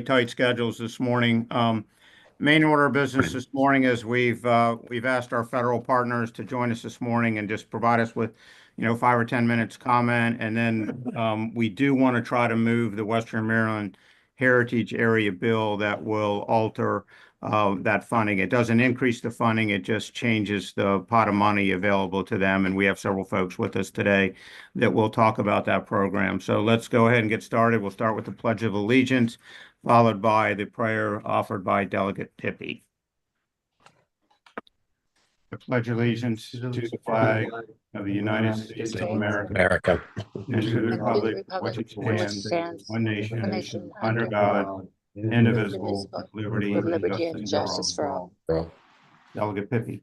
Tight schedules this morning. Main order of business this morning is we've asked our federal partners to join us this morning and just provide us with, 5 or 10 minutes comment, and then we do want to try to move the Western Maryland Heritage Area bill that will alter that funding. It doesn't increase the funding; it just changes the pot of money available to them. And we have several folks with us today that will talk about that program. So let's go ahead and get started. We'll start with the Pledge of Allegiance, followed by the prayer offered by Delegate Tippy. I pledge allegiance to the flag of the United States of America and to the republic which stands one nation under God, indivisible, with liberty and justice for all. Delegate Tippy.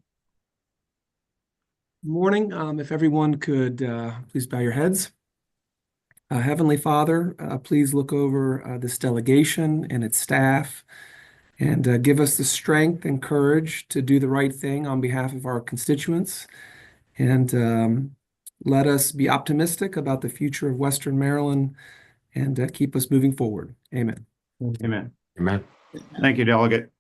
Good morning. If everyone could please bow your heads. Heavenly Father, please look over this delegation and its staff and give us the strength and courage to do the right thing on behalf of our constituents. And let us be optimistic about the future of Western Maryland and keep us moving forward. Amen. Amen. Amen. Thank you, Delegate.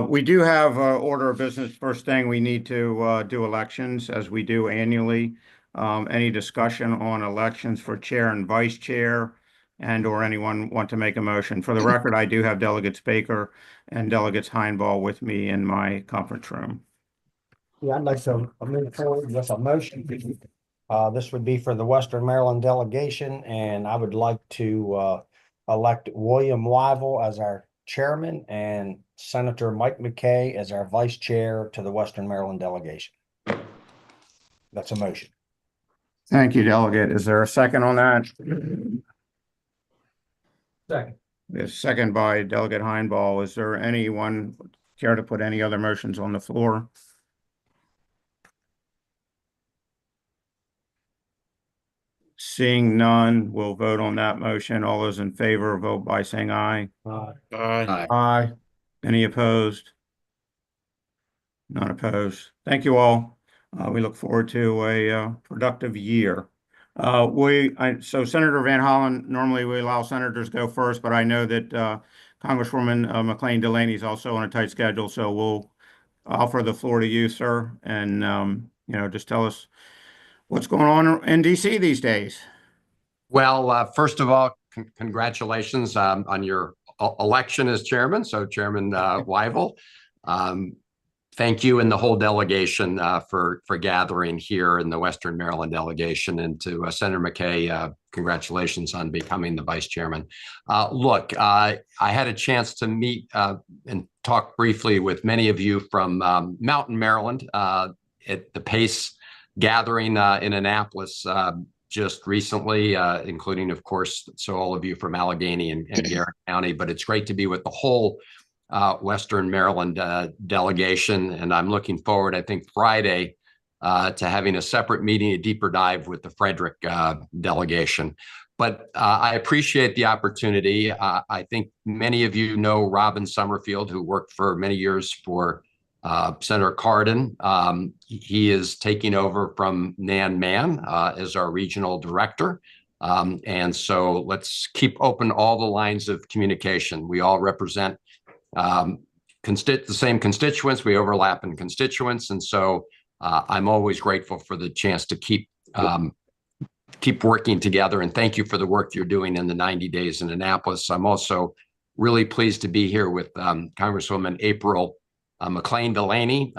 We do have order of business. First thing, we need to do elections as we do annually. Any discussion on elections for chair and vice chair, or anyone want to make a motion? For the record, I do have Delegates Baker and Delegates Heinball with me in my conference room. Yeah, I'd like to move forward with a motion. This would be for the Western Maryland delegation, and I would like to elect William Wyville as our chairman and Senator Mike McKay as our vice chair to the Western Maryland delegation. That's a motion. Thank you, Delegate. Is there a second on that? Second. There's a second by Delegate Heinball. Is there anyone care to put any other motions on the floor? Seeing none, we'll vote on that motion. All those in favor, vote by saying aye. Aye. Aye. Aye. Any opposed? None opposed. Thank you all. We look forward to a productive year. So Senator Van Hollen, normally we allow senators go first, but I know that Congresswoman McLean Delaney is also on a tight schedule, so we'll offer the floor to you, sir, and just tell us what's going on in DC these days. Well, first of all, congratulations on your election as chairman. So Chairman Wyville, thank you and the whole delegation for gathering here in the Western Maryland delegation. And to Senator McKay, congratulations on becoming the vice chairman. Look, I had a chance to meet and talk briefly with many of you from Mountain, Maryland at the PACE gathering in Annapolis just recently, including, of course, so all of you from Allegheny and Garrett County. But it's great to be with the whole Western Maryland delegation, and I'm looking forward, I think, Friday to having a separate meeting, a deeper dive with the Frederick delegation. But I appreciate the opportunity. I think many of you know Robin Summerfield, who worked for many years for Senator Cardin. He is taking over from Nan Mann as our regional director. And so let's keep open all the lines of communication. We all represent the same constituents. We overlap in constituents. And so I'm always grateful for the chance to keep working together. And thank you for the work you're doing in the 90 days in Annapolis. I'm also really pleased to be here with Congresswoman April McLean Delaney.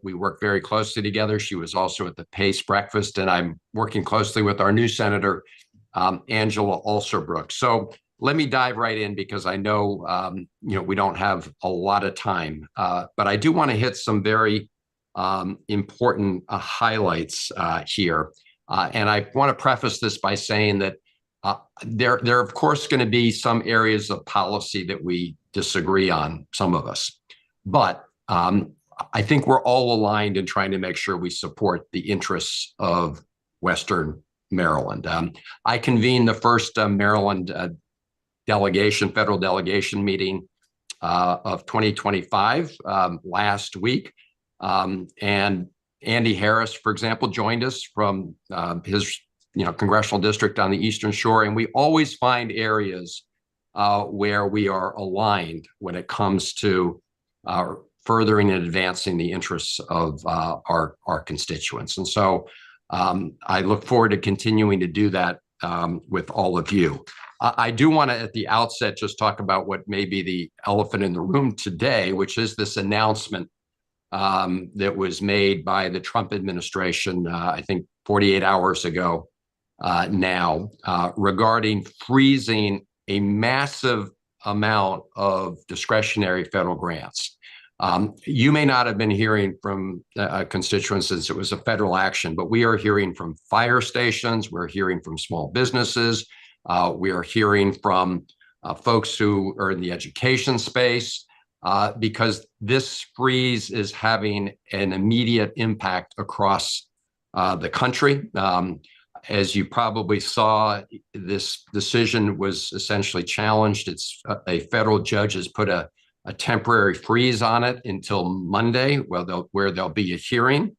We work very closely together. She was also at the PACE breakfast, and I'm working closely with our new senator, Angela Ulcerbrook. So let me dive right in because I know, we don't have a lot of time, but I do want to hit some very important highlights here. And I want to preface this by saying that there are, of course, going to be some areas of policy that we disagree on, some of us. But I think we're all aligned in trying to make sure we support the interests of Western Maryland. I convened the first Maryland federal delegation meeting of 2025 last week. And Andy Harris, for example, joined us from his congressional district on the Eastern Shore. And we always find areas where we are aligned when it comes to furthering and advancing the interests of our constituents. And so I look forward to continuing to do that with all of you. I do want to, at the outset, just talk about what may be the elephant in the room today, which is this announcement that was made by the Trump administration, I think 48 hours ago now, regarding freezing a massive amount of discretionary federal grants. You may not have been hearing from constituents since it was a federal action, but we are hearing from fire stations, we're hearing from small businesses, we are hearing from folks who are in the education space, because this freeze is having an immediate impact across the country. As you probably saw, this decision was essentially challenged. It's a federal judge has put a temporary freeze on it until Monday, where there'll be a hearing.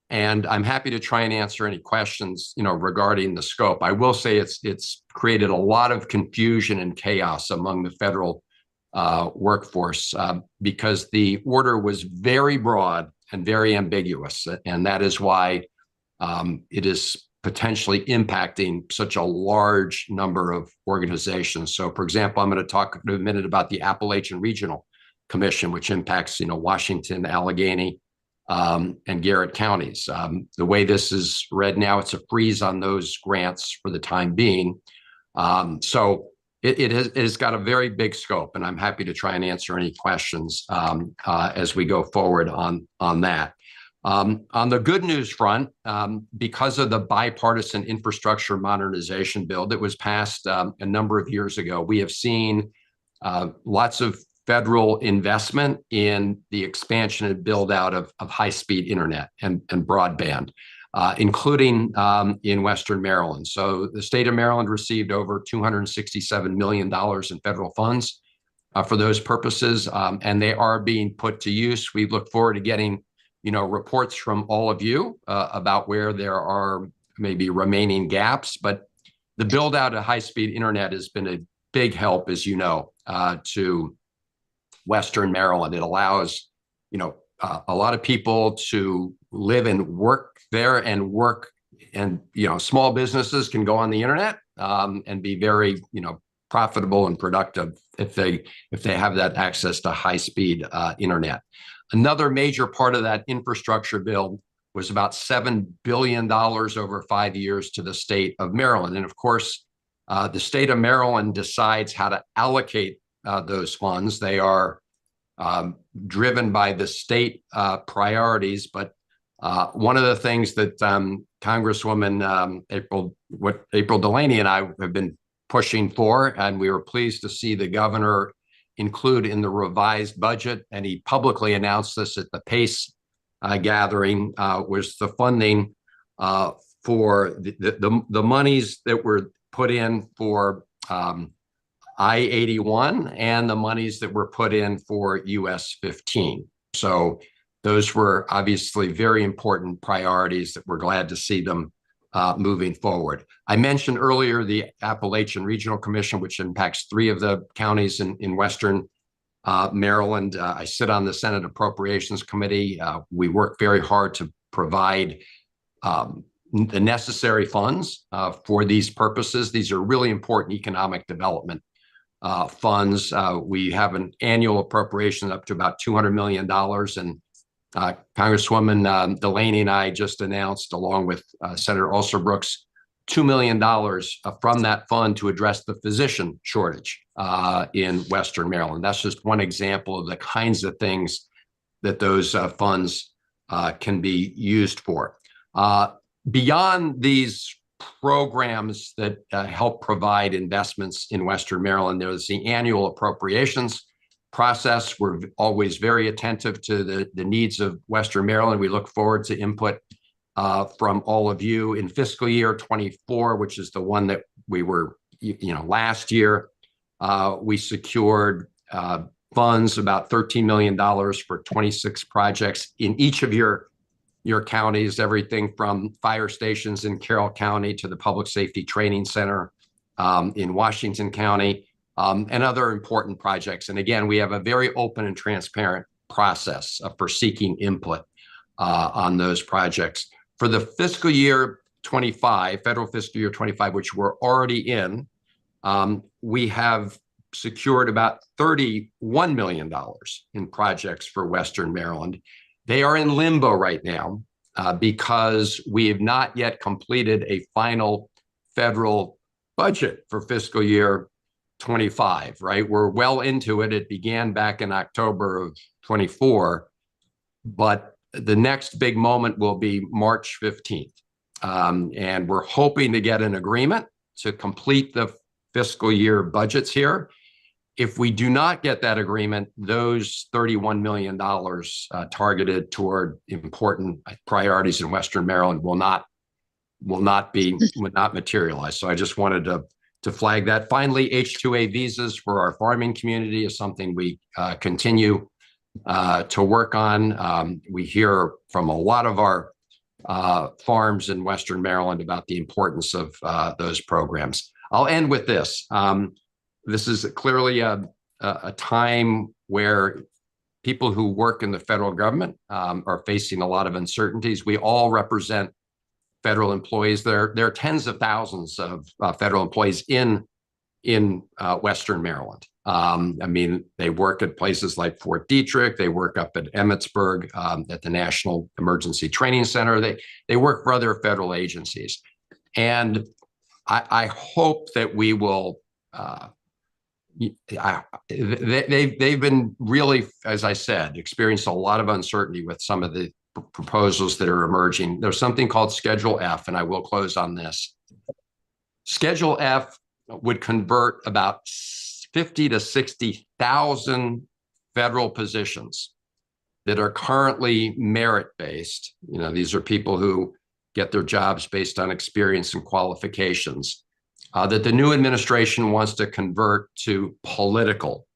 And I'm happy to try and answer any questions, regarding the scope. I will say it's created a lot of confusion and chaos among the federal workforce because the order was very broad and very ambiguous, and that is why it is potentially impacting such a large number of organizations. So, for example, I'm going to talk in a minute about the Appalachian Regional Commission, which impacts, Washington, Allegheny, and Garrett counties. The way this is read now, it's a freeze on those grants for the time being. So it has got a very big scope, and I'm happy to try and answer any questions as we go forward on that. On the good news front, because of the bipartisan infrastructure modernization bill that was passed a number of years ago, we have seen lots of federal investment in the expansion and build out of high-speed internet and broadband, including in Western Maryland. So the state of Maryland received over $267 million in federal funds for those purposes, and they are being put to use. We look forward to getting reports from all of you about where there are maybe remaining gaps, but the build out of high-speed internet has been a big help, as you know, to Western Maryland. It allows, a lot of people to live and work there and small businesses can go on the internet and be very, profitable and productive if they have that access to high-speed internet. Another major part of that infrastructure bill was about $7 billion over 5 years to the state of Maryland. And of course, the state of Maryland decides how to allocate those funds. They are driven by the state priorities. But one of the things that Congresswoman April Delaney and I have been pushing for, and we were pleased to see the governor include in the revised budget, and he publicly announced this at the PACE gathering, was the funding for the monies that were put in for I-81 and the monies that were put in for US 15. So those were obviously very important priorities that we're glad to see them moving forward. I mentioned earlier the Appalachian Regional Commission, which impacts 3 of the counties in Western Maryland. I sit on the Senate Appropriations Committee. We work very hard to provide the necessary funds for these purposes. These are really important economic development funds. We have an annual appropriation up to about $200 million, and Congresswoman Delaney and I just announced, along with Senator Alsobrooks, $2 million from that fund to address the physician shortage in Western Maryland. That's just one example of the kinds of things that those funds can be used for. Beyond these programs that help provide investments in Western Maryland, there's the annual appropriations process. We're always very attentive to the needs of Western Maryland. We look forward to input from all of you. In fiscal year 24, which is the one that we were, last year, we secured funds, about $13 million for 26 projects in each of your counties, everything from fire stations in Carroll County to the Public Safety Training Center in Washington County, and other important projects. And again, we have a very open and transparent process for seeking input on those projects. For the fiscal year 25, federal fiscal year 25, which we're already in, we have secured about $31 million in projects for Western Maryland. They are in limbo right now because we have not yet completed a final federal budget for fiscal year 25, right? We're well into it. It began back in October of 24, but the next big moment will be March 15th. And we're hoping to get an agreement to complete the fiscal year budgets here. If we do not get that agreement, those $31 million targeted toward important priorities in Western Maryland will not materialize. So I just wanted to flag that. Finally, H-2A visas for our farming community is something we continue to work on. We hear from a lot of our farms in Western Maryland about the importance of those programs. I'll end with this. This is clearly a time where people who work in the federal government are facing a lot of uncertainties. We all represent federal employees. There are tens of thousands of federal employees in Western Maryland. I mean, they work at places like Fort Detrick. They work up at Emmitsburg at the National Emergency Training Center. They work for other federal agencies. And I hope that we will, they've been really, as I said, experienced a lot of uncertainty with some of the proposals that are emerging. There's something called Schedule F, and I will close on this. Schedule F would convert about 50 to 60,000 federal positions that are currently merit-based. You know, these are people who get their jobs based on experience and qualifications, that the new administration wants to convert to political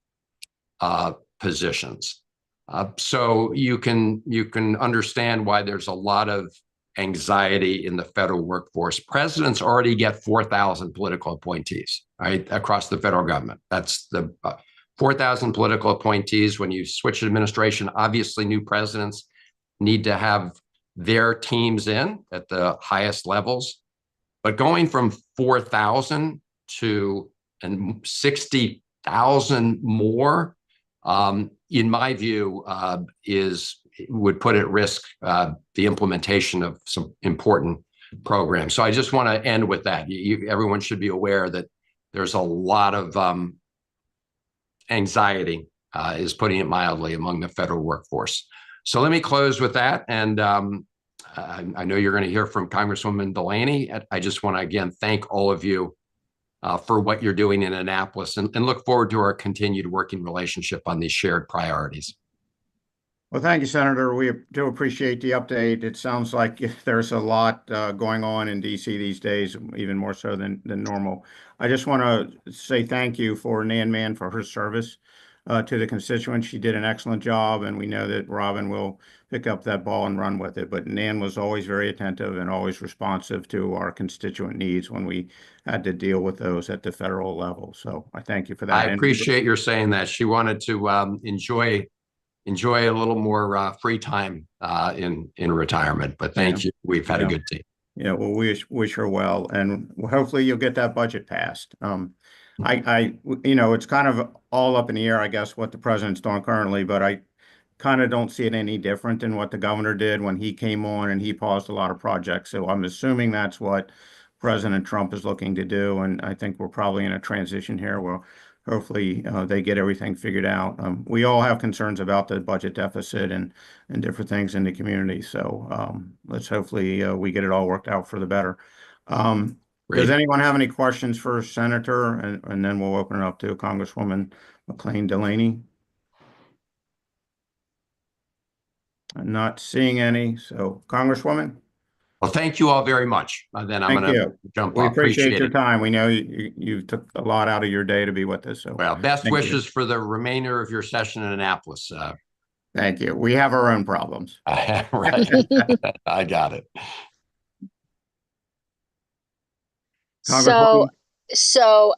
positions. So you can understand why there's a lot of anxiety in the federal workforce. Presidents already get 4,000 political appointees, right, across the federal government. That's the 4,000 political appointees. When you switch administration, obviously new presidents need to have their teams in at the highest levels. But going from 4,000 to 60,000 more, in my view, would put at risk the implementation of some important programs. So I just want to end with that. Everyone should be aware that there's a lot of anxiety, is putting it mildly, among the federal workforce. So let me close with that. And I know you're going to hear from Congresswoman Delaney. I just want to, again, thank all of you for what you're doing in Annapolis, and look forward to our continued working relationship on these shared priorities. Well, thank you, Senator. We do appreciate the update. It sounds like there's a lot going on in DC these days, even more so than normal. I just want to say thank you for Nan Mann for her service to the constituents. She did an excellent job, and we know that Robin will pick up that ball and run with it. But Nan was always very attentive and always responsive to our constituent needs when we had to deal with those at the federal level. So I thank you for that. I appreciate your saying that. She wanted to enjoy a little more free time in retirement. But thank you. We've had a good team. Yeah, well, we wish her well, and hopefully you'll get that budget passed. It's kind of all up in the air, I guess, what the president's doing currently, but I kind of don't see it any different than what the governor did when he came on and he paused a lot of projects. So I'm assuming that's what President Trump is looking to do, and I think we're probably in a transition here where hopefully they get everything figured out. We all have concerns about the budget deficit and different things in the community. So let's hopefully we get it all worked out for the better. Does anyone have any questions for Senator? And then we'll open it up to Congresswoman McLean Delaney. I'm not seeing any. So Congresswoman? Well, thank you all very much. Then I'm going to jump off. We appreciate your time. We know you took a lot out of your day to be with us. So well, best wishes for the remainder of your session in Annapolis. Thank you. We have our own problems. Right. I got it. So So,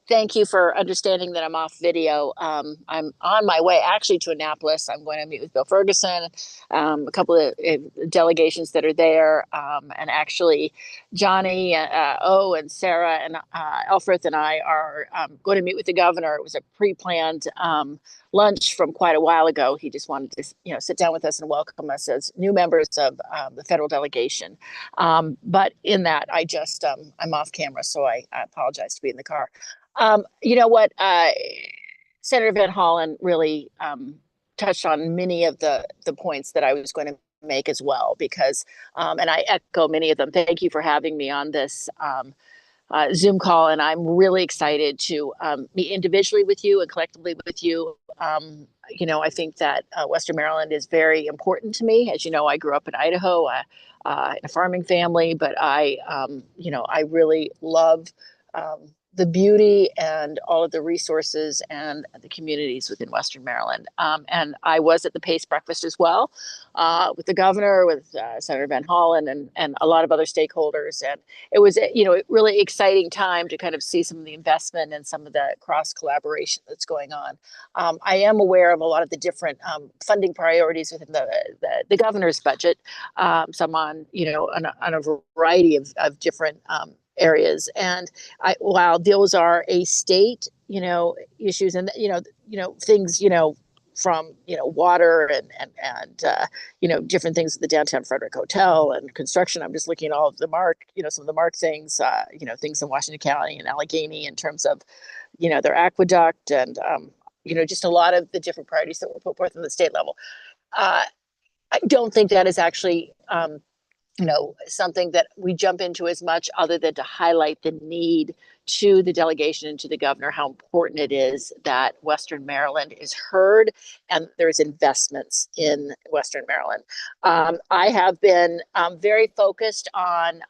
thank you for understanding that I'm off video. I'm on my way actually to Annapolis. I'm going to meet with Bill Ferguson, a couple of delegations that are there, and actually Johnny O and Sarah and Elfrith and I are going to meet with the governor. It was a pre-planned lunch from quite a while ago. He just wanted to, sit down with us and welcome us as new members of the federal delegation. But in that, I just I'm off camera, so I apologize to be in the car. You know what? Senator Van Hollen really touched on many of the points that I was going to make as well, because, and I echo many of them. Thank you for having me on this Zoom call, and I'm really excited to meet individually with you and collectively with you. I think that Western Maryland is very important to me. As you know, I grew up in Idaho, in a farming family, but I really love the beauty and all of the resources and the communities within Western Maryland. And I was at the PACE breakfast as well, with the governor, with Senator Van Hollen, and a lot of other stakeholders. And it was, a really exciting time to kind of see some of the investment and some of the cross collaboration that's going on. I am aware of a lot of the different funding priorities within the governor's budget. Some on, on a variety of different areas. And while those are a state, issues and, things, from, water and different things at the downtown Frederick Hotel and construction. I'm just looking at all of the some of the MARC things, things in Washington County and Allegheny in terms of, their aqueduct and, just a lot of the different priorities that were put forth on the state level. I don't think that is actually, something that we jump into as much, other than to highlight the need to the delegation and to the governor, how important it is that Western Maryland is heard and there's investments in Western Maryland. I have been very focused on,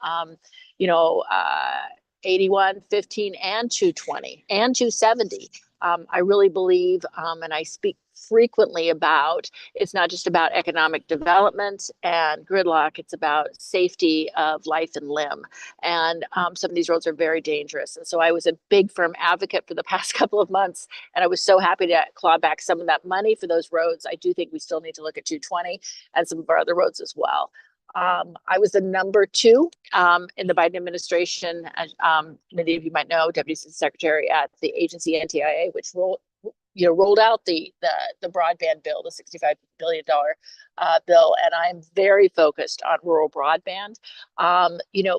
81, 15, and 220 and 270. I really believe, and I speak frequently about, it's not just about economic development and gridlock, it's about safety of life and limb. And some of these roads are very dangerous. And so I was a big firm advocate for the past couple of months, and I was so happy to claw back some of that money for those roads. I do think we still need to look at 220 and some of our other roads as well. I was the number 2 in the Biden administration, as many of you might know, Deputy Secretary at the agency NTIA, which rolled out the broadband bill, the $65 billion bill, and I'm very focused on rural broadband.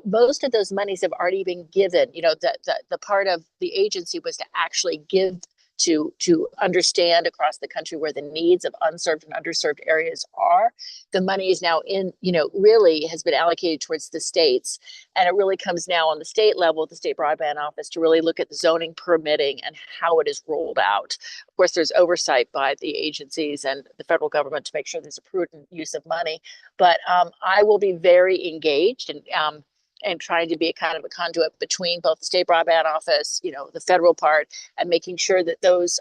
Most of those monies have already been given. The part of the agency was to actually give to understand across the country where the needs of unserved and underserved areas are. The money is now really has been allocated towards the states. And it really comes now on the state level with the state broadband office to really look at the zoning, permitting, and how it is rolled out. Of course, there's oversight by the agencies and the federal government to make sure there's a prudent use of money. But I will be very engaged and trying to be a kind of a conduit between both the state broadband office, the federal part, and making sure that those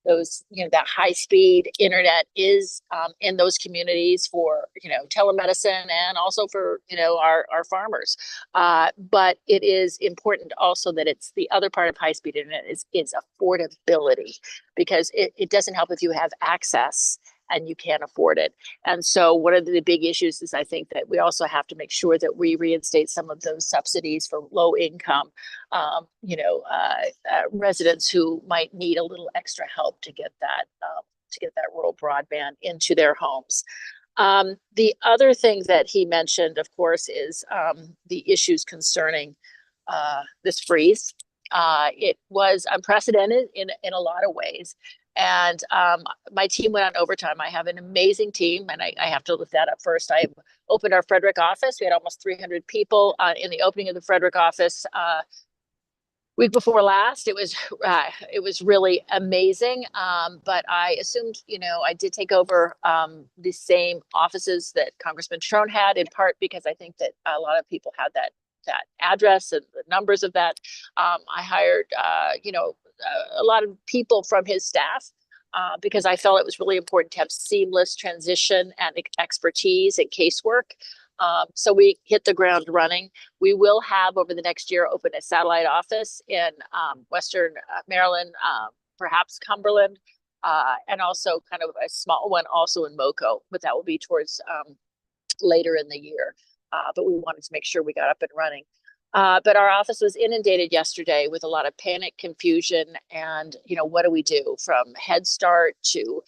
that high speed internet is in those communities for, telemedicine and also for, our farmers. But it is important also that it's the other part of high speed internet is affordability, because it doesn't help if you have access and you can't afford it. And so one of the big issues is, I think, that we also have to make sure that we reinstate some of those subsidies for low income, residents who might need a little extra help to get that rural broadband into their homes. The other thing that he mentioned, of course, is the issues concerning this freeze. It was unprecedented in a lot of ways. And my team went on overtime. I have an amazing team, and I have to lift that up first. I opened our Frederick office. We had almost 300 people in the opening of the Frederick office week before last. It was really amazing. But I assumed, I did take over the same offices that Congressman Trone had, in part because I think that a lot of people had that address and the numbers of that. I hired, a lot of people from his staff because I felt it was really important to have seamless transition and expertise and casework. So we hit the ground running. We will have over the next year open a satellite office in Western Maryland, perhaps Cumberland, and also kind of a small one also in Moco, but that will be towards later in the year. But we wanted to make sure we got up and running. But our office was inundated yesterday with a lot of panic, confusion, and, what do we do? From Head Start to,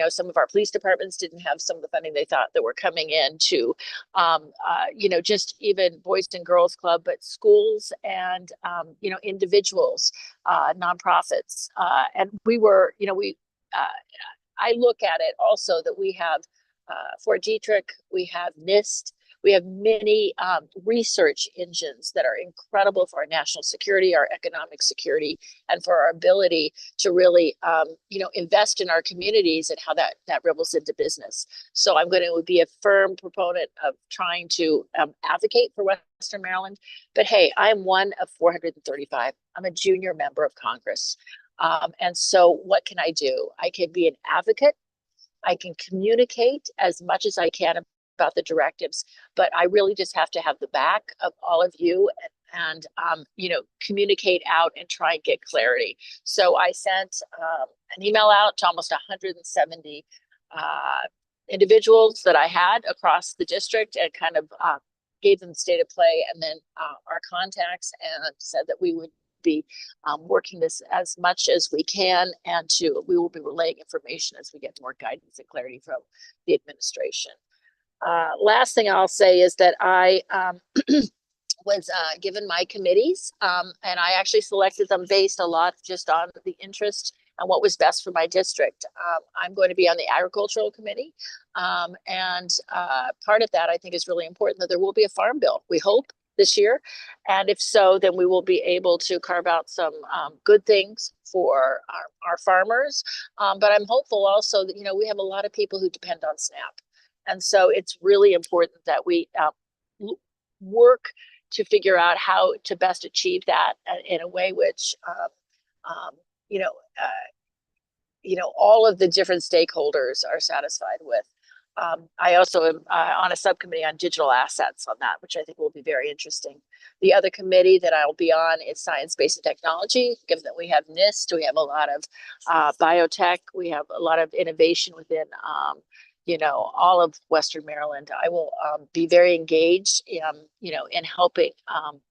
some of our police departments didn't have some of the funding they thought that were coming in to, just even Boys and Girls Club, but schools and, individuals, nonprofits. And we were, I look at it also that we have Fort Detrick, we have NIST, we have many research engines that are incredible for our national security, our economic security, and for our ability to really, invest in our communities and how that ripples into business. So I'm going to be a firm proponent of trying to advocate for Western Maryland. But hey, I'm one of 435. I'm a junior member of Congress. And so what can I do? I can be an advocate. I can communicate as much as I can about the directives, but I really just have to have the back of all of you and communicate out and try and get clarity. So I sent an email out to almost 170 individuals that I had across the district and kind of gave them the state of play, and then our contacts, and said that we would be working this as much as we can, and we will be relaying information as we get more guidance and clarity from the administration. Last thing I'll say is that I was given my committees, and I actually selected them based a lot just on the interest and what was best for my district. I'm going to be on the Agricultural Committee, and part of that I think is really important, that there will be a farm bill, we hope, this year. And if so, then we will be able to carve out some good things for our farmers. But I'm hopeful also that, we have a lot of people who depend on SNAP. And so it's really important that we work to figure out how to best achieve that in a way which, all of the different stakeholders are satisfied with. I also am on a subcommittee on digital assets on that, which I think will be very interesting. The other committee that I'll be on is science-based technology, given that we have NIST, we have a lot of biotech, we have a lot of innovation within all of Western Maryland. I will be very engaged, in helping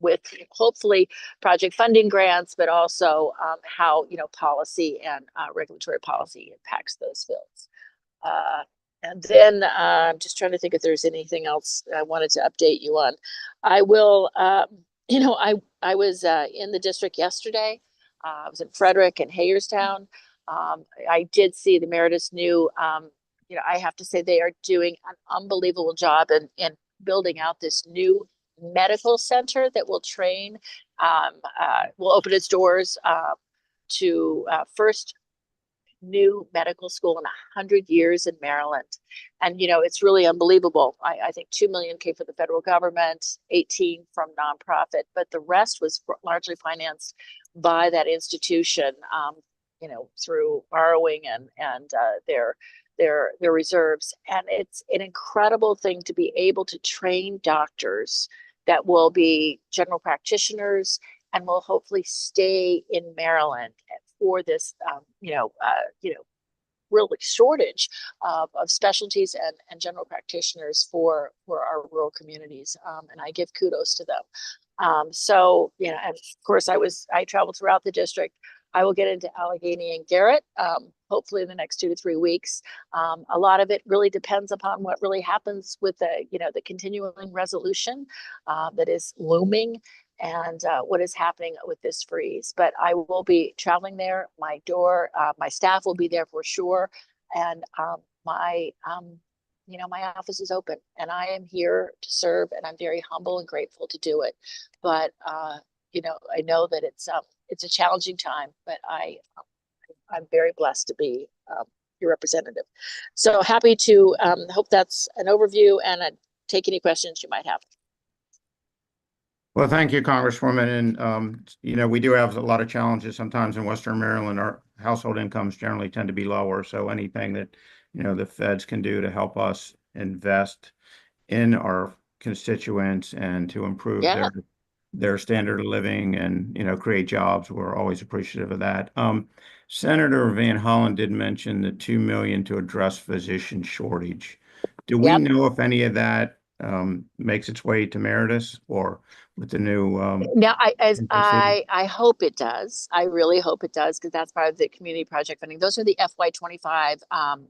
with hopefully project funding grants, but also how, policy and regulatory policy impacts those fields. And then I'm just trying to think if there's anything else I wanted to update you on. I will, I was in the district yesterday. I was in Frederick and Hagerstown. I did see the Meritus new, I have to say they are doing an unbelievable job in building out this new medical center that will train, will open its doors to first new medical school in 100 years in Maryland. And, it's really unbelievable. I think 2 million came from the federal government, 18 from nonprofit, but the rest was largely financed by that institution, through borrowing and their reserves. And it's an incredible thing to be able to train doctors that will be general practitioners and will hopefully stay in Maryland for this, really shortage of specialties and general practitioners for our rural communities. And I give kudos to them. So, and of course I traveled throughout the district. I will get into Allegheny and Garrett, hopefully in the next 2 to 3 weeks. A lot of it really depends upon what really happens with the continuing resolution that is looming, and what is happening with this freeze. But I will be traveling there. My staff will be there for sure. And my office is open, and I am here to serve, and I'm very humble and grateful to do it. But, I know that it's a challenging time, but I'm very blessed to be your representative. So happy to hope that's an overview, and take any questions you might have. Well, thank you, Congresswoman. And, we do have a lot of challenges sometimes in Western Maryland. Our household incomes generally tend to be lower. So anything that, the feds can do to help us invest in our constituents and to improve Yeah. their standard of living and, create jobs. We're always appreciative of that. Senator Van Hollen did mention the 2 million to address physician shortage. Do we Yep. know if any of that makes its way to Meritus or with the new Now, NPC? I hope it does. I really hope it does, because that's part of the community project funding. Those are the FY25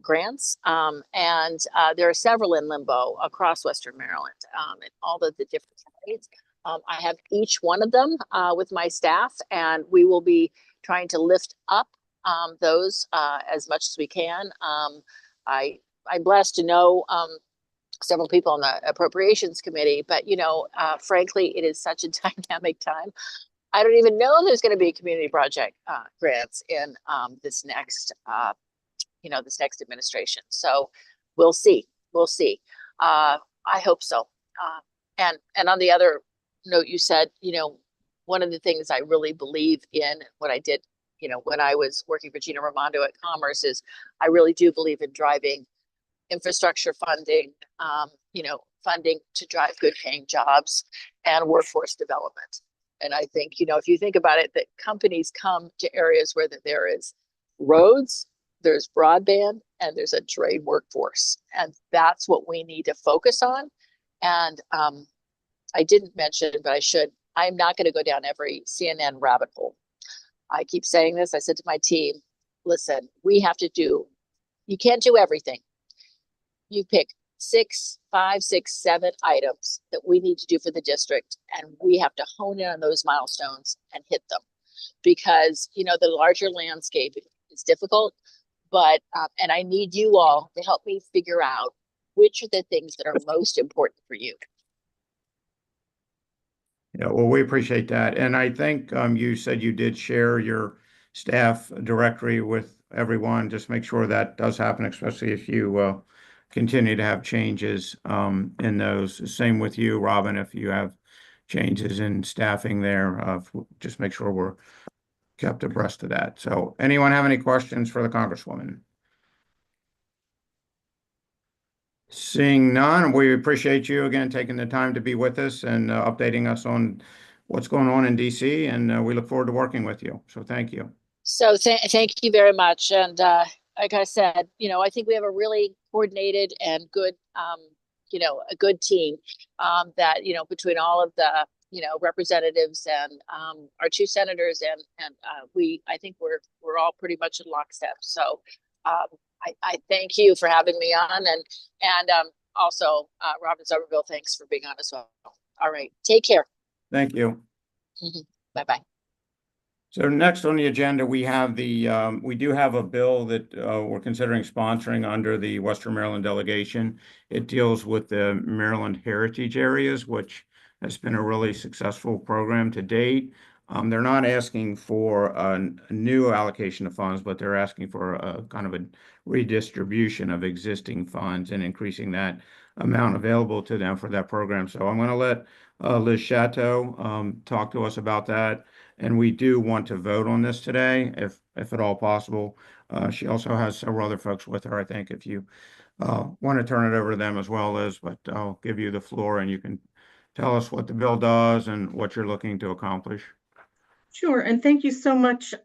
grants, and there are several in limbo across Western Maryland, in all of the different states. I have each one of them with my staff, and we will be trying to lift up those as much as we can. I'm blessed to know several people on the appropriations committee, but frankly, it is such a dynamic time. I don't even know there's going to be community project grants in this next administration. So we'll see. We'll see. I hope so. And on the other note, you said, one of the things I really believe in, what I did, when I was working for Gina Raimondo at Commerce, is I really do believe in driving infrastructure funding, funding to drive good paying jobs and workforce development. And I think, if you think about it, that companies come to areas where there is roads, there's broadband, and there's a trained workforce. And that's what we need to focus on. And I didn't mention, but I should, I'm not going to go down every CNN rabbit hole. I keep saying this. I said to my team, listen, you can't do everything. You pick 5, 6, 7 items that we need to do for the district, and we have to hone in on those milestones and hit them, because the larger landscape is difficult, but and I need you all to help me figure out which are the things that are most important for you. Yeah, well, we appreciate that. And I think you said you did share your staff directory with everyone. Just make sure that does happen, especially if you continue to have changes in those. Same with you, Robin, if you have changes in staffing there, just make sure we're kept abreast of that. So anyone have any questions for the Congresswoman? Seeing none, we appreciate you again taking the time to be with us and updating us on what's going on in DC, and we look forward to working with you. So thank you. So thank you very much. And like I said, I think we have a really coordinated and good, a good team that, between all of the, representatives and our 2 senators, and I think we're all pretty much in lockstep. So I thank you for having me on, and also Robin Somerville, thanks for being on as well. All right, take care. Thank you. Bye-bye. So next on the agenda, we do have a bill that we're considering sponsoring under the Western Maryland delegation. It deals with the Maryland heritage areas, which has been a really successful program to date. They're not asking for a new allocation of funds, but they're asking for a kind of a redistribution of existing funds and increasing that amount available to them for that program. So I'm going to let Liz Chateau talk to us about that. And we do want to vote on this today, if at all possible. She also has several other folks with her, I think, if you want to turn it over to them as well, Liz, but I'll give you the floor and you can tell us what the bill does and what you're looking to accomplish. Sure, and thank you so much.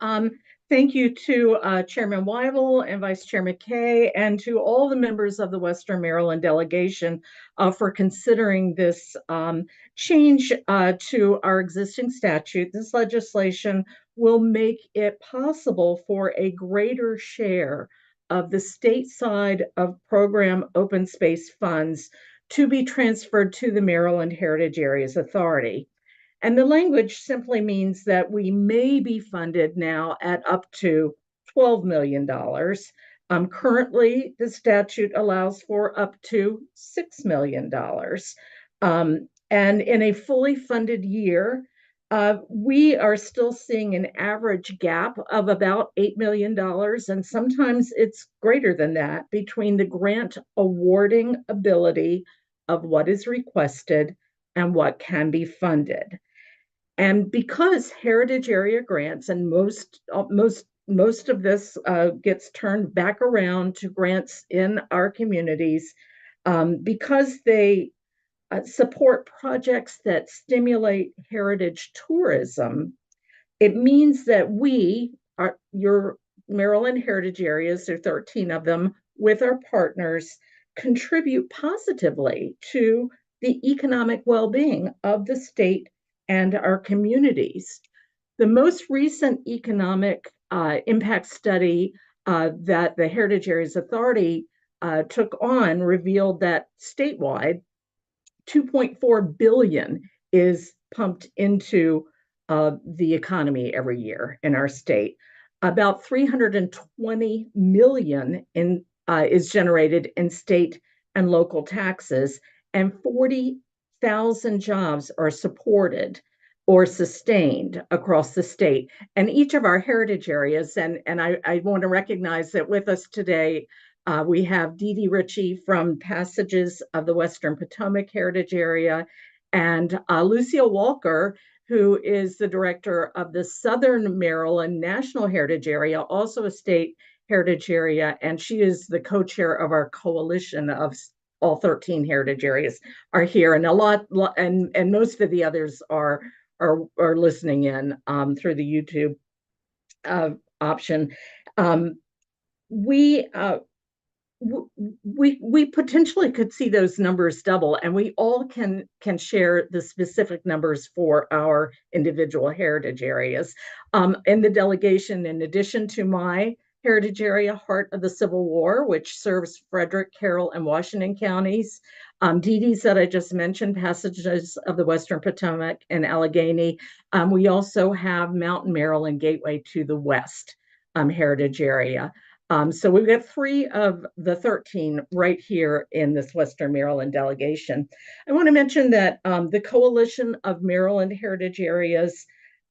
Thank you to Chairman Weibel and Vice Chairman Kay, and to all the members of the Western Maryland delegation for considering this change to our existing statute. This legislation will make it possible for a greater share of the state side of program open space funds to be transferred to the Maryland Heritage Areas Authority. And the language simply means that we may be funded now at up to $12 million. Currently, the statute allows for up to $6 million. And in a fully funded year, we are still seeing an average gap of about $8 million, and sometimes it's greater than that, between the grant awarding ability of what is requested and what can be funded. And because heritage area grants, and most of this gets turned back around to grants in our communities, because they support projects that stimulate heritage tourism, it means that we, your Maryland heritage areas, there are 13 of them, with our partners, contribute positively to the economic well-being of the state and our communities. The most recent economic impact study that the Heritage Areas Authority took on revealed that statewide, 2.4 billion is pumped into the economy every year in our state. About 320 million is generated in state and local taxes, and 40,000 jobs are supported or sustained across the state. And each of our heritage areas, and I want to recognize that with us today, we have Dee Dee Ritchie from Passages of the Western Potomac Heritage Area, and Lucille Walker, who is the director of the Southern Maryland National Heritage Area, also a state heritage area, and she is the co-chair of our coalition of all 13 heritage areas are here, and and most of the others are listening in through the YouTube option. We potentially could see those numbers double, and we all can share the specific numbers for our individual heritage areas. In the delegation, in addition to my heritage area, Heart of the Civil War, which serves Frederick, Carroll, and Washington counties, Dee Dee's that I just mentioned, Passages of the Western Potomac and Allegheny. We also have Mountain Maryland Gateway to the West heritage area. So we've got 3 of the 13 right here in this Western Maryland delegation. I want to mention that the Coalition of Maryland Heritage Areas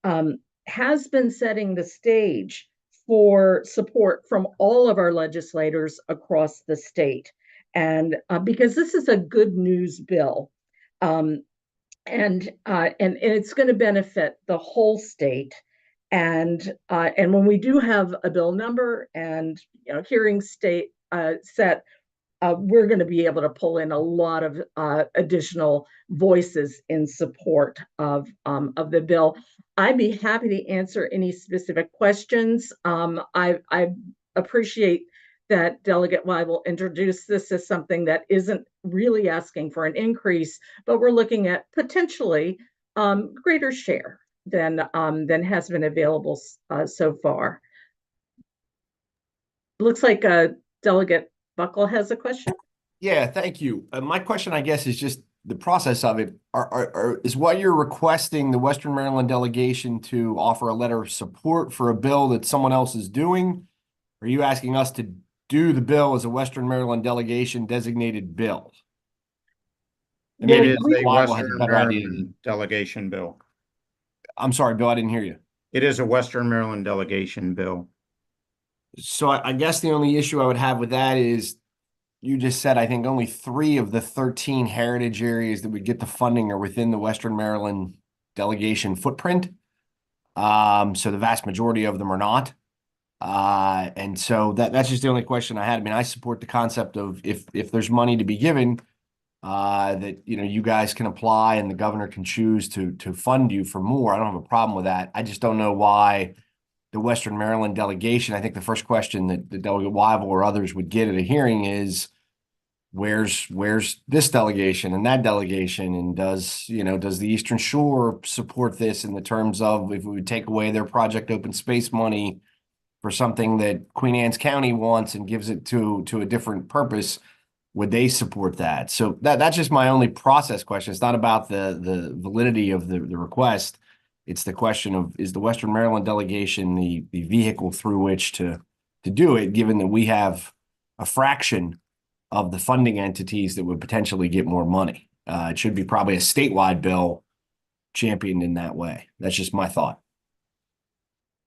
has been setting the stage for support from all of our legislators across the state. And because this is a good news bill, and it's going to benefit the whole state. And when we do have a bill number and hearing state set, we're going to be able to pull in a lot of additional voices in support of the bill. I'd be happy to answer any specific questions. I appreciate that Delegate Weibel introduced this as something that isn't really asking for an increase, but we're looking at potentially greater share than has been available so far. Looks like Delegate Buckle has a question. Yeah, thank you. My question, I guess, is just the process of it. Is what you're requesting the Western Maryland delegation to offer a letter of support for a bill that someone else is doing? Are you asking us to do the bill as a Western Maryland delegation designated bill? It is a Weibel has Western better idea. Maryland delegation bill. I'm sorry, Bill, I didn't hear you. It is a Western Maryland delegation bill. So I guess the only issue I would have with that is you just said, I think only 3 of the 13 heritage areas that would get the funding are within the Western Maryland delegation footprint. So the vast majority of them are not. And so that's just the only question I had. I mean, I support the concept of if there's money to be given, that you guys can apply and the governor can choose to fund you for more. I don't have a problem with that. I just don't know why the Western Maryland delegation. I think the first question that the Delegate Weibel or others would get at a hearing is, where's this delegation and that delegation, and does the Eastern Shore support this in the terms of if we would take away their Project Open Space money for something that Queen Anne's County wants and gives it to a different purpose, would they support that? So that's just my only process question. It's not about the validity of the request. It's the question of, is the Western Maryland delegation the vehicle through which to do it, given that we have a fraction of the funding entities that would potentially get more money? It should be probably a statewide bill championed in that way. That's just my thought.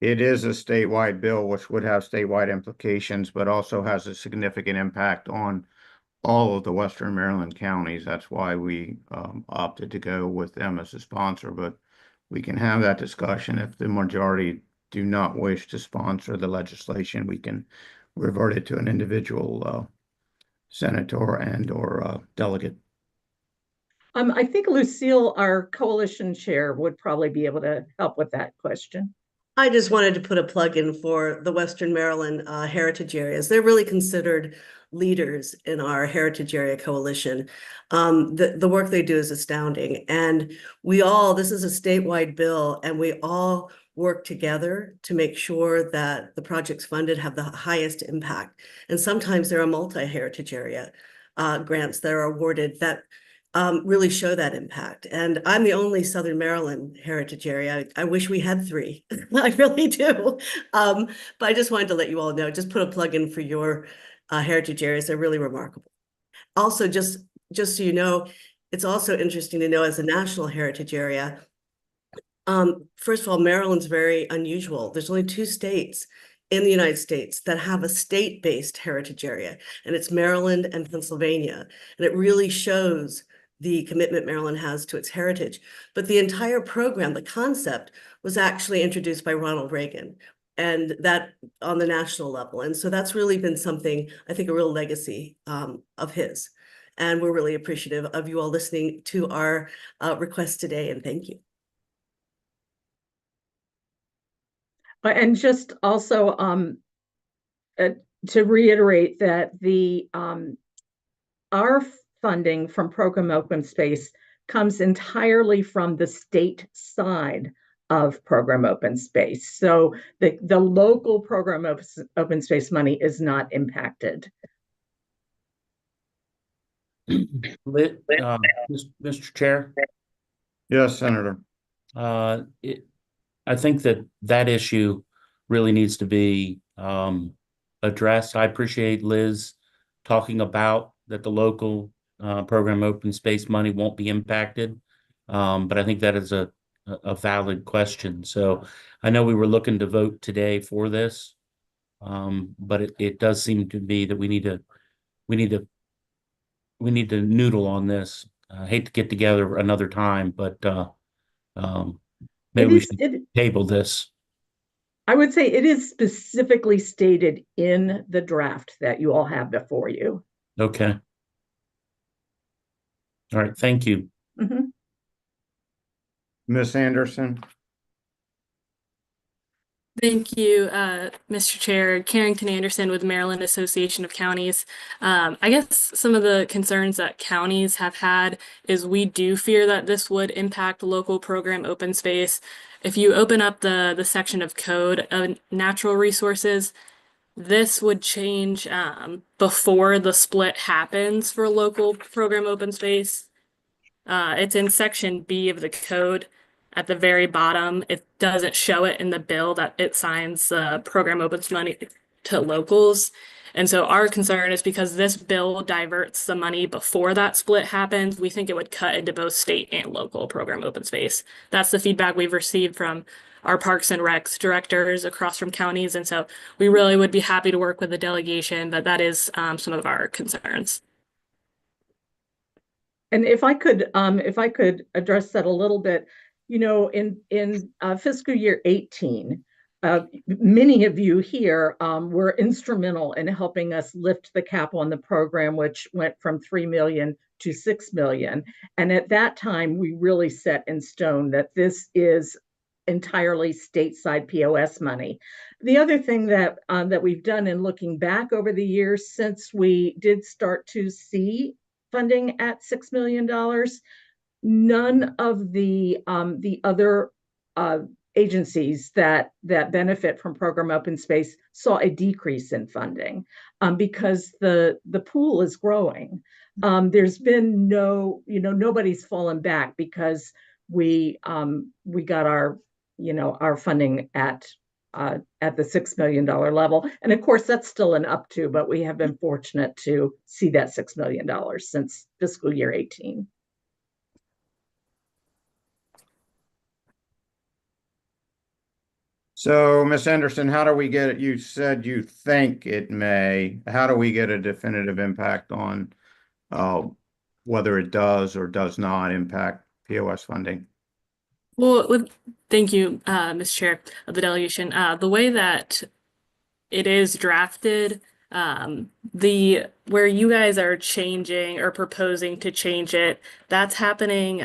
It is a statewide bill, which would have statewide implications, but also has a significant impact on all of the Western Maryland counties. That's why we opted to go with them as a sponsor, but we can have that discussion. If the majority do not wish to sponsor the legislation, we can revert it to an individual senator and or delegate. I think Lucille, our coalition chair, would probably be able to help with that question. I just wanted to put a plug in for the Western Maryland heritage areas. They're really considered leaders in our heritage area coalition. The work they do is astounding. And this is a statewide bill, and we all work together to make sure that the projects funded have the highest impact. And sometimes there are multi-heritage area grants that are awarded that really show that impact. And I'm the only Southern Maryland heritage area. I wish we had 3. I really do. But I just wanted to let you all know, just put a plug in for your heritage areas. They're really remarkable. Also, just so you know, it's also interesting to know as a national heritage area, first of all, Maryland's very unusual. There's only 2 states in the United States that have a state-based heritage area, and it's Maryland and Pennsylvania. And it really shows the commitment Maryland has to its heritage. But the entire program, the concept, was actually introduced by Ronald Reagan, and that on the national level. And so that's really been something, I think, a real legacy of his. And we're really appreciative of you all listening to our request today, and thank you. And just also to reiterate that our funding from Program Open Space comes entirely from the state side of Program Open Space. So the local Program Open Space money is not impacted. Mr. Chair, Yes, Senator. I think that issue really needs to be addressed. I appreciate Liz talking about that the local program open space money won't be impacted, but I think that is a valid question. So I know we were looking to vote today for this, but it does seem to be that we need to noodle on this. I hate to get together another time, but maybe we should table this. I would say it is specifically stated in the draft that you all have before you. Okay. All right, thank you. Mm-hmm. Ms. Anderson? Thank you, Mr. Chair. Carrington Anderson with Maryland Association of Counties. I guess some of the concerns that counties have had is we do fear that this would impact local program open space. If you open up the section of code of natural resources, this would change before the split happens for local program open space. It's in section B of the code at the very bottom. It doesn't show it in the bill that it signs the program opens money to locals. And so our concern is because this bill diverts the money before that split happens, we think it would cut into both state and local program open space. That's the feedback we've received from our Parks and Recs directors across from counties. And so we really would be happy to work with the delegation, but that is some of our concerns. And if I could address that a little bit, in fiscal year 18, many of you here were instrumental in helping us lift the cap on the program, which went from 3 million to 6 million. And at that time, we really set in stone that this is entirely stateside POS money. The other thing that we've done in looking back over the years since we did start to see funding at $6 million, none of the other agencies that benefit from program open space saw a decrease in funding because the pool is growing. There's been nobody's fallen back because we got our funding at the $6 million level. And of course, that's still an up to, but we have been fortunate to see that $6 million since fiscal year 18. So, Ms. Anderson, how do we get it? You said you think it may. How do we get a definitive impact on whether it does or does not impact POS funding? Well, thank you, Ms. Chair of the delegation. The way that it is drafted, The where you guys are changing or proposing to change it, that's happening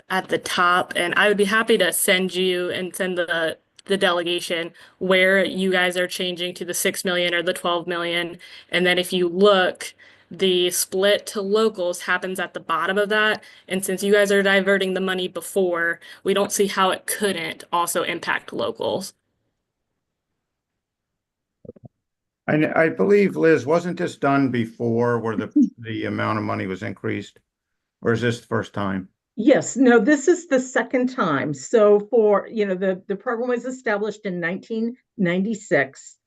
at the top, and I would be happy to send you and send the delegation where you guys are changing to the 6 million or the 12 million. And then if you look, the split to locals happens at the bottom of that. And since you guys are diverting the money before, we don't see how it couldn't also impact locals. I believe, Liz, wasn't this done before where the amount of money was increased? Or is this the first time? Yes, no, this is the second time. So for, the program was established in 1996.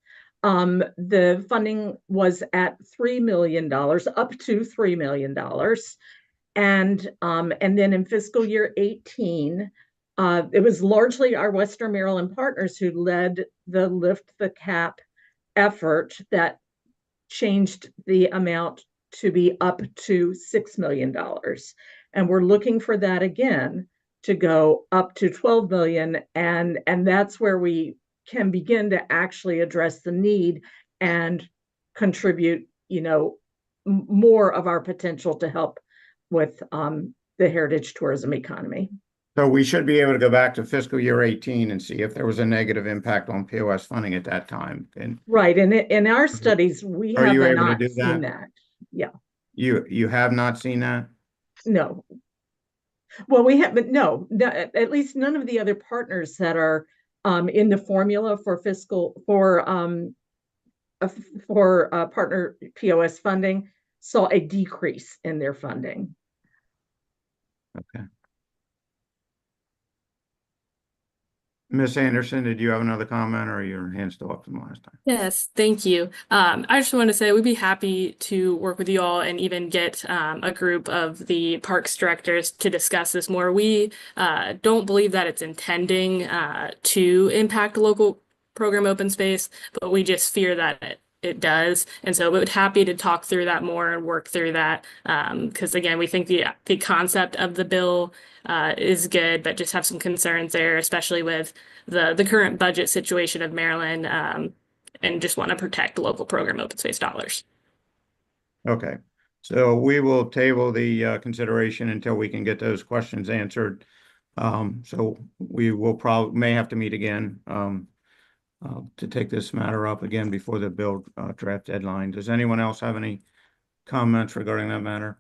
The funding was at $3 million, up to $3 million. And then in fiscal year 18, it was largely our Western Maryland partners who led the Lift the Cap effort that changed the amount to be up to $6 million. And we're looking for that again to go up to 12 million. And that's where we can begin to actually address the need and contribute, more of our potential to help with the heritage tourism economy. So we should be able to go back to fiscal year 18 and see if there was a negative impact on POS funding at that time. And Right. And in our studies, we are have you able to not do seen that? that. Yeah. You have not seen that? No. Well, we have, but no, at least none of the other partners that are in the formula for partner POS funding saw a decrease in their funding. Okay. Ms. Anderson, did you have another comment, or are your hand still up from last time? Yes, thank you. I just want to say we'd be happy to work with you all and even get a group of the parks directors to discuss this more. We don't believe that it's intending to impact local program open space, but we just fear that it does. And so we would happy to talk through that more and work through that. Because again, we think the concept of the bill is good, but just have some concerns there, especially with the current budget situation of Maryland, and just want to protect local program open space dollars. Okay, so we will table the consideration until we can get those questions answered. So we will may have to meet again to take this matter up again before the bill draft deadline. Does anyone else have any comments regarding that matter?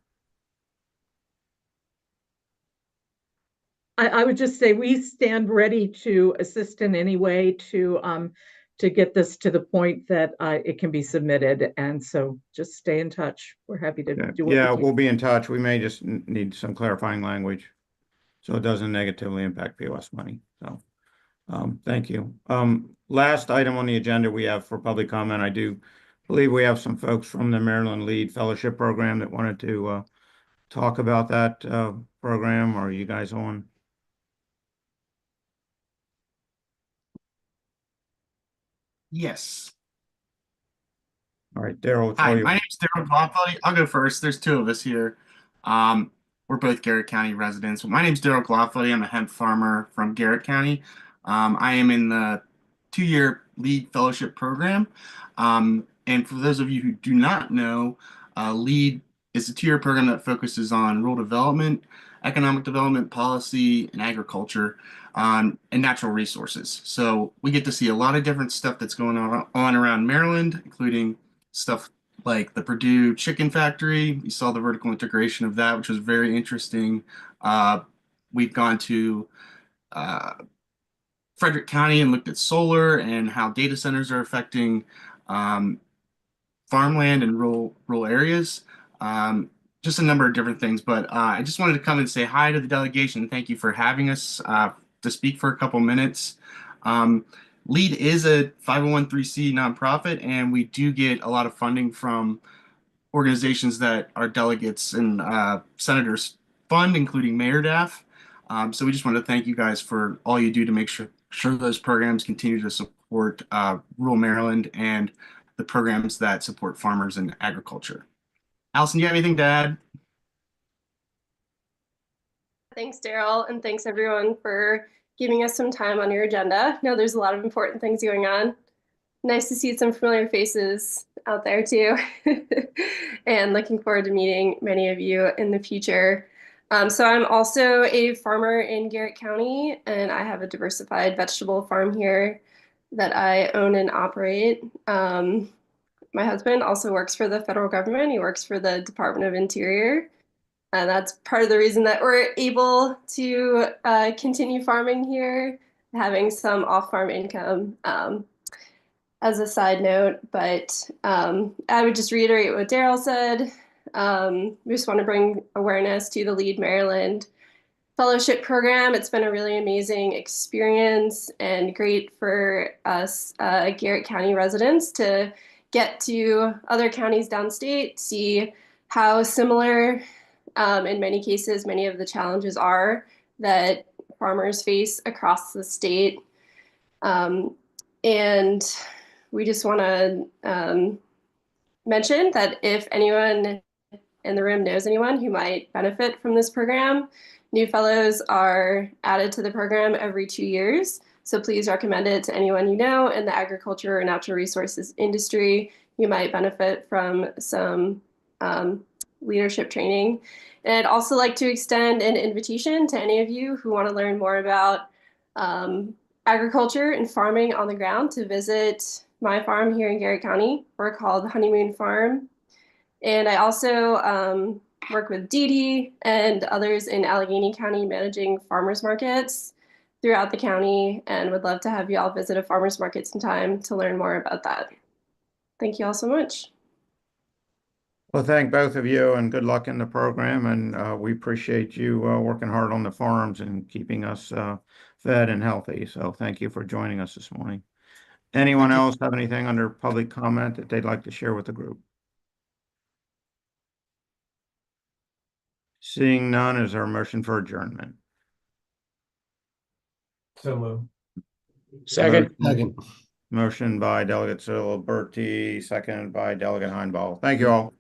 I would just say we stand ready to assist in any way to get this to the point that it can be submitted. And so just stay in touch. We're happy to do what we can. We'll be in touch. We may just need some clarifying language so it doesn't negatively impact POS money. So thank you. Last item on the agenda we have for public comment. I do believe we have some folks from the Maryland Lead Fellowship Program that wanted to talk about that program. Are you guys on? Yes. All right, Daryl. Hi, my name is Daryl Glothley. I'll go first. There's two of us here. We're both Garrett County residents. My name is Daryl Glothley. I'm a hemp farmer from Garrett County. I am in the 2-year LEAD fellowship program. And for those of you who do not know, LEAD is a 2-year program that focuses on rural development, economic development, policy, and agriculture, and natural resources. So we get to see a lot of different stuff that's going on around Maryland, including stuff like the Purdue chicken factory. We saw the vertical integration of that, which was very interesting. We've gone to Frederick County and looked at solar and how data centers are affecting farmland and rural areas. Just a number of different things, but I just wanted to come and say hi to the delegation. Thank you for having us to speak for a couple minutes. LEAD is a 501(c) nonprofit, and we do get a lot of funding from organizations that our delegates and senators fund, including Mayor DAF. So we just want to thank you guys for all you do to make sure those programs continue to support rural Maryland and the programs that support farmers and agriculture. Allison, do you have anything to add? Thanks, Daryl, and thanks everyone for giving us some time on your agenda. I know there's a lot of important things going on. Nice to see some familiar faces out there too. And looking forward to meeting many of you in the future. So I'm also a farmer in Garrett County, and I have a diversified vegetable farm here that I own and operate. My husband also works for the federal government. He works for the Department of Interior. And that's part of the reason that we're able to continue farming here, having some off-farm income as a side note. But I would just reiterate what Daryl said. We just want to bring awareness to the Lead Maryland Fellowship Program. It's been a really amazing experience and great for us Garrett County residents to get to other counties downstate, see how similar, in many cases, many of the challenges are that farmers face across the state. And we just want to mention that if anyone in the room knows anyone who might benefit from this program, new fellows are added to the program every 2 years. So please recommend it to anyone you know in the agriculture or natural resources industry. You might benefit from some leadership training. And I'd also like to extend an invitation to any of you who want to learn more about agriculture and farming on the ground to visit my farm here in Garrett County. We're called Honeymoon Farm. And I also work with Dee Dee and others in Allegheny County managing farmers markets throughout the county, and would love to have you all visit a farmers market sometime to learn more about that. Thank you all so much. Well, thank both of you and good luck in the program. And we appreciate you working hard on the farms and keeping us fed and healthy. So thank you for joining us this morning. Anyone else have anything under public comment that they'd like to share with the group? Seeing none, is there a motion for adjournment? So moved. Second. Motion by Delegate Siliberti, seconded by Delegate Heinball. Thank you all.